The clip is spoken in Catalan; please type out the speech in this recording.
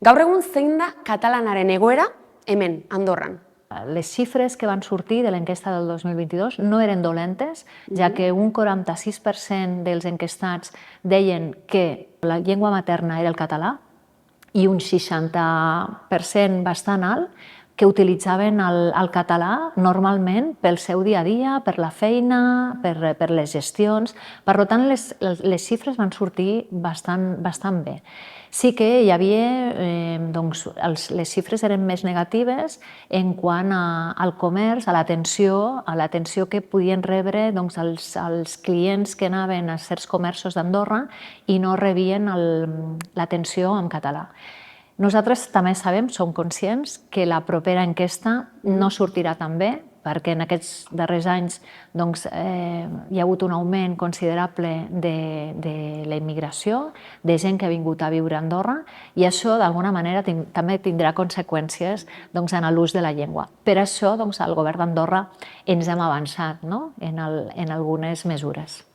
Gaur egun zein da katalanaren egoera hemen, Andorran? Les xifres que van sortir de l'enquesta del 2022 no eren dolentes, ja que un 46% dels enquestats deien que la llengua materna era el català i un 60% bastant alt que utilitzaven el català normalment pel seu dia a dia, per la feina, per les gestions. Per tant, les xifres van sortir bastant bé. Sí que hi havia, les xifres eren més negatives en quant al comerç, a l'atenció que podien rebre els clients que anaven a certs comerços d'Andorra i no rebien l'atenció en català. Nosaltres també sabem, som conscients, que la propera enquesta no sortirà tan bé, perquè en aquests darrers anys hi ha hagut un augment considerable de la immigració, de gent que ha vingut a viure a Andorra, i això d'alguna manera també tindrà conseqüències en l'ús de la llengua. Per això el govern d'Andorra ens hem avançat en algunes mesures.